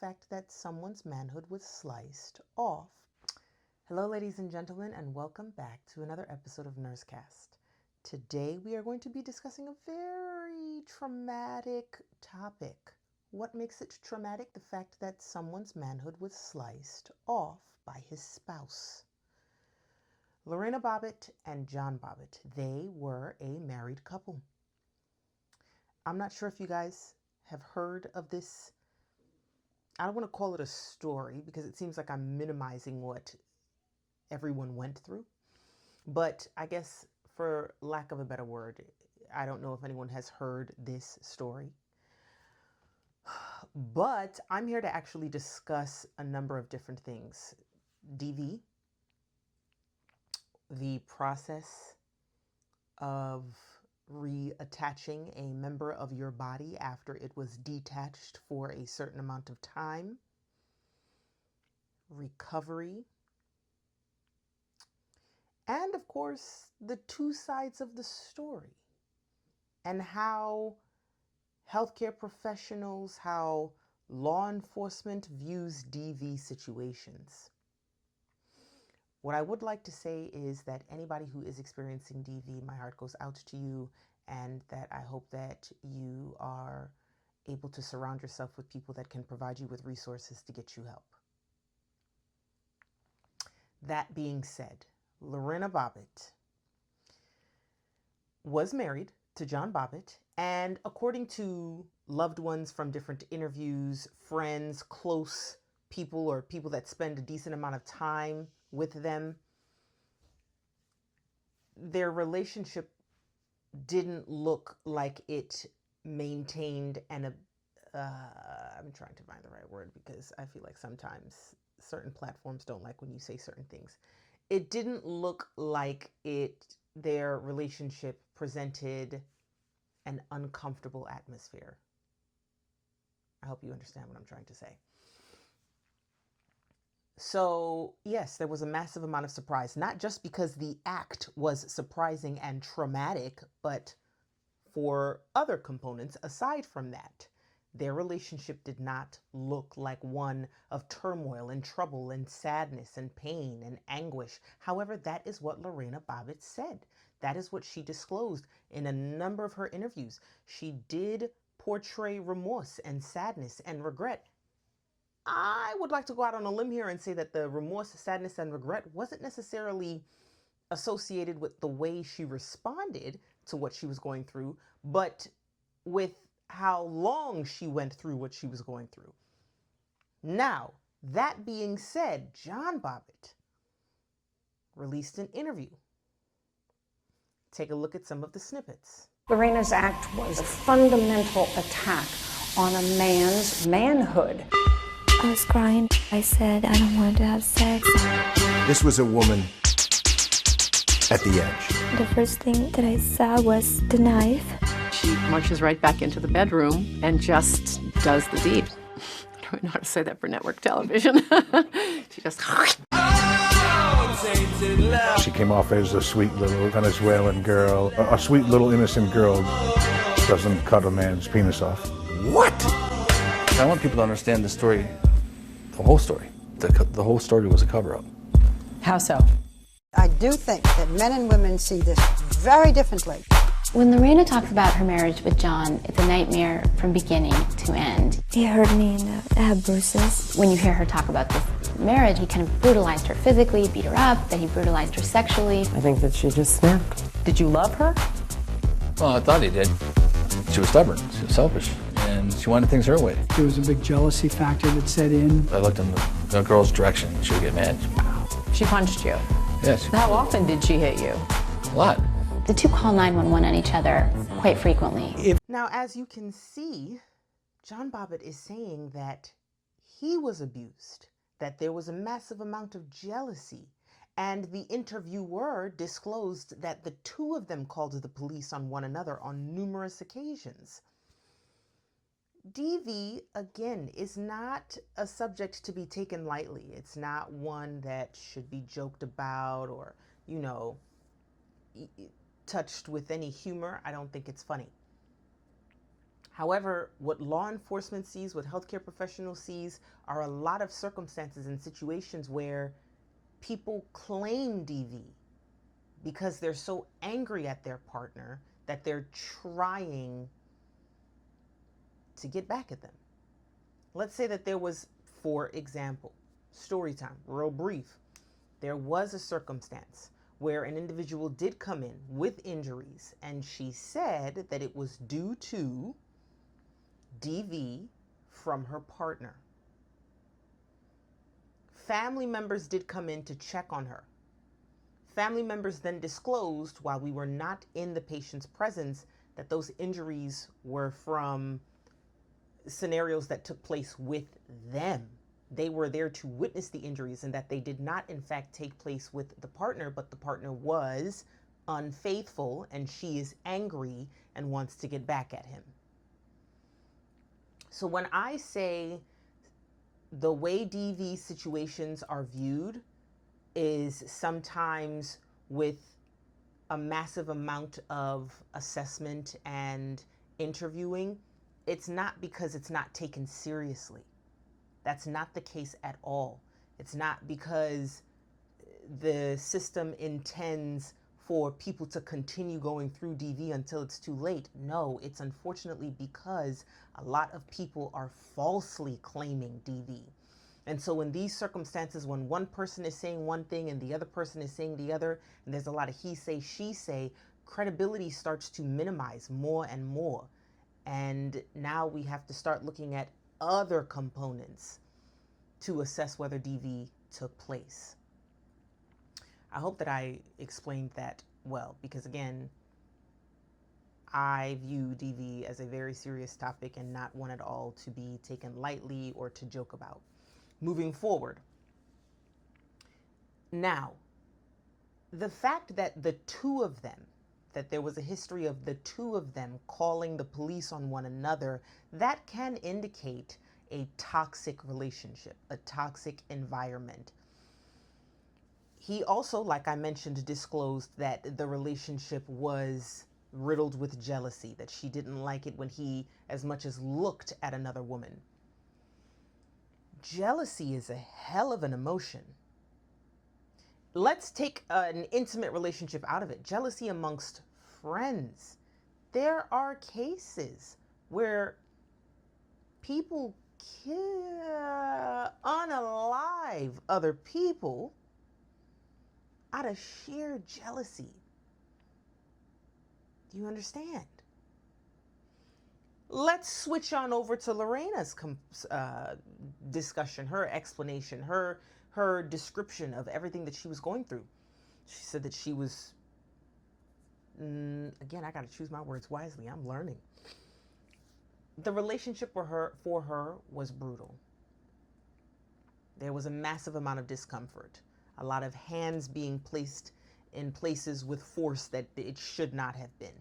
fact that someone's manhood was sliced off. Hello, ladies and gentlemen, and welcome back to another episode of NurseCast. Today we are going to be discussing a very traumatic topic. What makes it traumatic? The fact that someone's manhood was sliced off by his spouse. Lorena Bobbitt and John Bobbitt, they were a married couple. I'm not sure if you guys have heard of this. I don't want to call it a story because it seems like I'm minimizing what everyone went through. But I guess for lack of a better word, I don't know if anyone has heard this story. But I'm here to actually discuss a number of different things. DV, the process of reattaching a member of your body after it was detached for a certain amount of time, recovery, and of course, the two sides of the story and how healthcare professionals, how law enforcement views DV situations. What I would like to say is that anybody who is experiencing DV, my heart goes out to you, and that I hope that you are able to surround yourself with people that can provide you with resources to get you help. That being said, Lorena Bobbitt was married to John Bobbitt, and according to loved ones from different interviews, friends, close people, or people that spend a decent amount of time with them, their relationship didn't look like it maintained I'm trying to find the right word because I feel like sometimes certain platforms don't like when you say certain things. It didn't look like their relationship presented an uncomfortable atmosphere. I hope you understand what I'm trying to say. So, yes, there was a massive amount of surprise, not just because the act was surprising and traumatic, but for other components aside from that. Their relationship did not look like one of turmoil and trouble and sadness and pain and anguish. However, that is what Lorena Bobbitt said. That is what she disclosed in a number of her interviews. She did portray remorse and sadness and regret. I would like to go out on a limb here and say that the remorse, sadness, and regret wasn't necessarily associated with the way she responded to what she was going through, but with how long she went through what she was going through. Now, that being said, John Bobbitt released an interview. Take a look at some of the snippets. Lorena's act was a fundamental attack on a man's manhood. I was crying. I said I don't want to have sex. This was a woman at the edge. The first thing that I saw was the knife. She marches right back into the bedroom and just does the deed. I don't know how to say that for network television. She just... She came off as a sweet little Venezuelan girl. A sweet little innocent girl doesn't cut a man's penis off. What? I want people to understand the story, the whole story. The whole story was a cover-up. How so? I do think that men and women see this very differently. When Lorena talks about her marriage with John, it's a nightmare from beginning to end. He hurt me and I have bruises. When you hear her talk about this marriage, he kind of brutalized her physically, beat her up, then he brutalized her sexually. I think that she just snapped. Did you love her? Well, I thought he did. She was stubborn, she was selfish, and she wanted things her way. There was a big jealousy factor that set in. I looked in the girl's direction, she would get mad. She punched you? Yes. How often did she hit you? A lot. The two call 911 on each other quite frequently. Now, as you can see, John Bobbitt is saying that he was abused, that there was a massive amount of jealousy, and the interviewer disclosed that the two of them called the police on one another on numerous occasions. DV, again, is not a subject to be taken lightly. It's not one that should be joked about or, touched with any humor. I don't think it's funny. However, what law enforcement sees, what healthcare professionals sees, are a lot of circumstances and situations where people claim DV because they're so angry at their partner that they're trying to get back at them. Let's say that there was, for example, story time, real brief. There was a circumstance where an individual did come in with injuries, and she said that it was due to DV from her partner. Family members did come in to check on her. Family members then disclosed, while we were not in the patient's presence, that those injuries were from scenarios that took place with them. They were there to witness the injuries, and that they did not in fact take place with the partner, but the partner was unfaithful and she is angry and wants to get back at him. So when I say the way DV situations are viewed is sometimes with a massive amount of assessment and interviewing, it's not because it's not taken seriously. That's not the case at all. It's not because the system intends for people to continue going through DV until it's too late. No, it's unfortunately because a lot of people are falsely claiming DV. And so in these circumstances, when one person is saying one thing and the other person is saying the other, and there's a lot of he say, she say, credibility starts to minimize more and more. And now we have to start looking at other components to assess whether DV took place. I hope that I explained that well, because again, I view DV as a very serious topic and not one at all to be taken lightly or to joke about. Moving forward. Now, the fact that the two of them, that there was a history of the two of them calling the police on one another, that can indicate a toxic relationship, a toxic environment. He also, like I mentioned, disclosed that the relationship was riddled with jealousy, that she didn't like it when he as much as looked at another woman. Jealousy is a hell of an emotion. Let's take an intimate relationship out of it. Jealousy amongst friends. There are cases where people unalive other people out of sheer jealousy. Do you understand? Let's switch on over to Lorena's discussion, her explanation, her description of everything that she was going through. She said that she was, again, I got to choose my words wisely. I'm learning. The relationship for her was brutal. There was a massive amount of discomfort, a lot of hands being placed in places with force that it should not have been.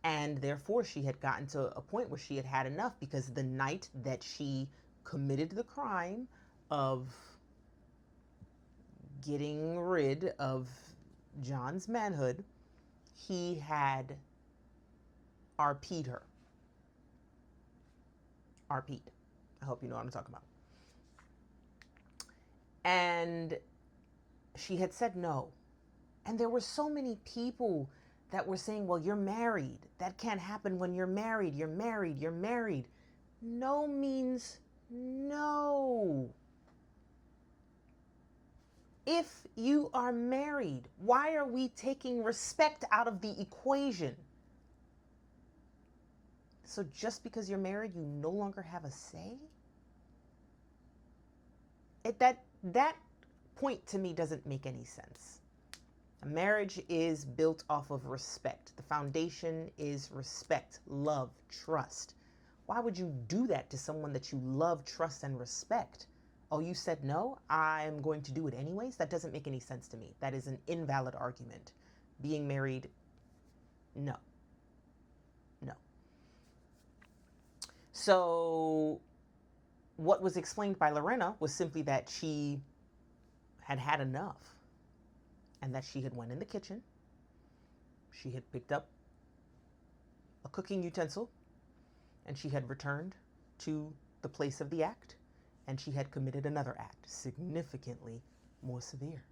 And therefore, she had gotten to a point where she had had enough, because the night that she committed the crime of getting rid of John's manhood, he had RP'd her. RP'd. I hope you know what I'm talking about. And she had said no. And there were so many people that were saying, well, you're married. That can't happen when you're married. You're married. You're married. No means no. If you are married, why are we taking respect out of the equation? So just because you're married, you no longer have a say? That point to me doesn't make any sense. A marriage is built off of respect. The foundation is respect, love, trust. Why would you do that to someone that you love, trust, and respect? Oh, you said no? I'm going to do it anyways? That doesn't make any sense to me. That is an invalid argument. Being married, no. No. So what was explained by Lorena was simply that she had had enough, and that she had went in the kitchen, she had picked up a cooking utensil, and she had returned to the place of the act, and she had committed another act, significantly more severe.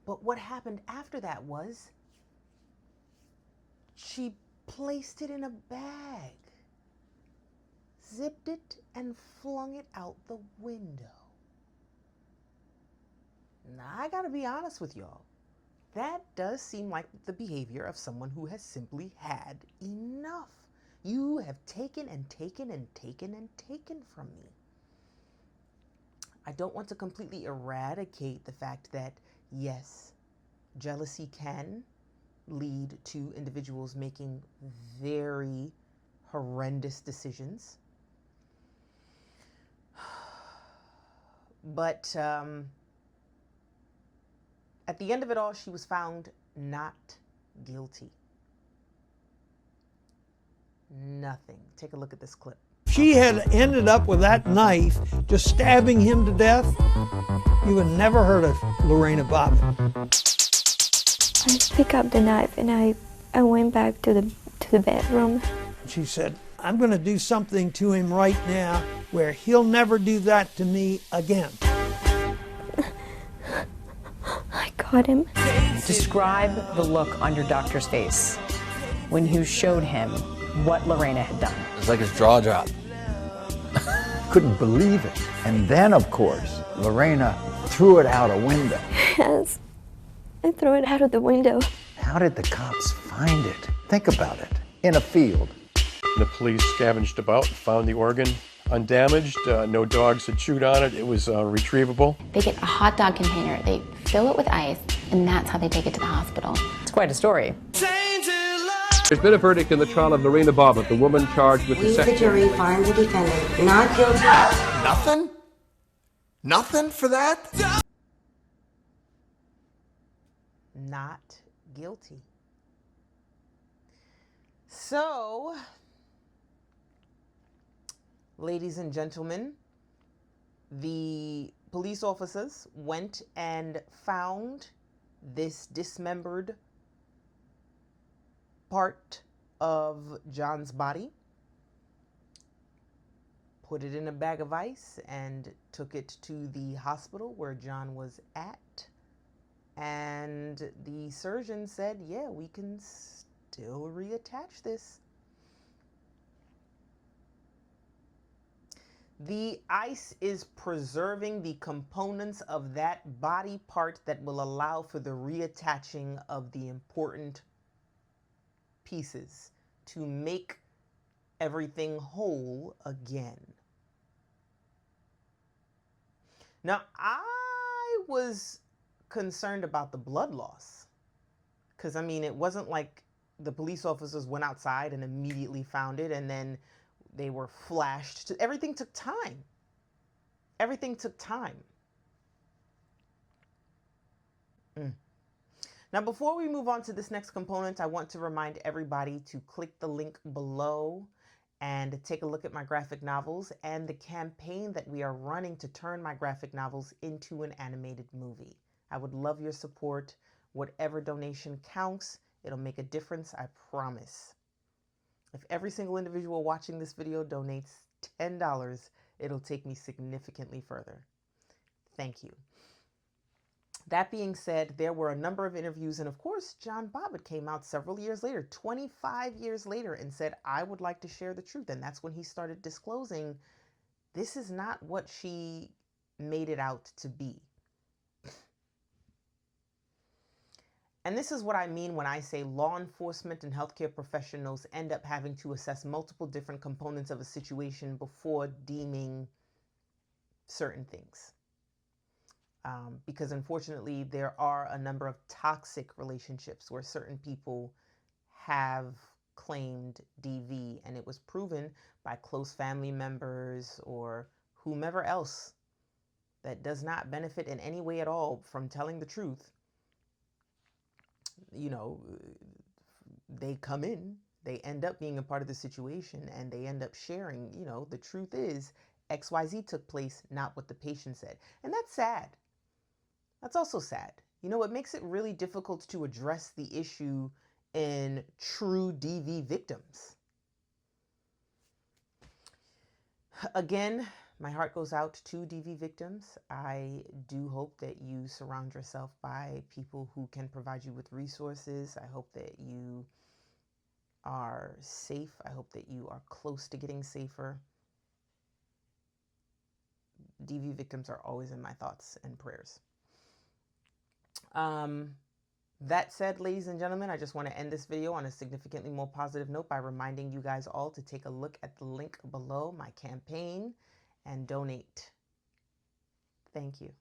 But what happened after that was she placed it in a bag, zipped it, and flung it out the window. Now, I gotta be honest with y'all. That does seem like the behavior of someone who has simply had enough. You have taken and taken and taken and taken from me. I don't want to completely eradicate the fact that, yes, jealousy can lead to individuals making very horrendous decisions. But at the end of it all, she was found not guilty. Nothing. Take a look at this clip. She had ended up with that knife, just stabbing him to death. You had never heard of Lorena Bobbitt. I picked up the knife and I went back to the bedroom. She said, I'm going to do something to him right now where he'll never do that to me again. I caught him. Describe the look on your doctor's face when you showed him what Lorena had done. It was like his jaw dropped. Couldn't believe it. And then, of course, Lorena threw it out a window. Yes, I threw it out of the window. How did the cops find it? Think about it. In a field. The police scavenged about, found the organ undamaged. No dogs had chewed on it. It was retrievable. They get a hot dog container, they fill it with ice, and that's how they take it to the hospital. It's quite a story. There's been a verdict in the trial of Lorena Bobbitt, the woman charged with The jury finds the defendant not guilty. Nothing? Nothing for that? Not guilty. So, ladies and gentlemen, the police officers went and found this dismembered part of John's body, put it in a bag of ice, and took it to the hospital where John was at. And the surgeon said, yeah, we can still reattach this. The ice is preserving the components of that body part that will allow for the reattaching of the important pieces to make everything whole again. Now, I was concerned about the blood loss, because I mean, it wasn't like the police officers went outside and immediately found it and then they were flashed. Everything took time. Everything took time. Now, before we move on to this next component, I want to remind everybody to click the link below and take a look at my graphic novels and the campaign that we are running to turn my graphic novels into an animated movie. I would love your support. Whatever donation counts. It'll make a difference, I promise. If every single individual watching this video donates $10, it'll take me significantly further. Thank you. That being said, there were a number of interviews, and of course, John Bobbitt came out several years later, 25 years later, and said, I would like to share the truth. And that's when he started disclosing, this is not what she made it out to be. And this is what I mean when I say law enforcement and healthcare professionals end up having to assess multiple different components of a situation before deeming certain things. Because unfortunately, there are a number of toxic relationships where certain people have claimed DV, and it was proven by close family members or whomever else that does not benefit in any way at all from telling the truth. You know, they come in, they end up being a part of the situation, and they end up sharing, you know, the truth is XYZ took place, not what the patient said. And that's sad. That's also sad. You know, it makes it really difficult to address the issue in true DV victims. Again, my heart goes out to DV victims. I do hope that you surround yourself by people who can provide you with resources. I hope that you are safe. I hope that you are close to getting safer. DV victims are always in my thoughts and prayers. That said, ladies and gentlemen, I just want to end this video on a significantly more positive note by reminding you guys all to take a look at the link below, my campaign, and donate. Thank you.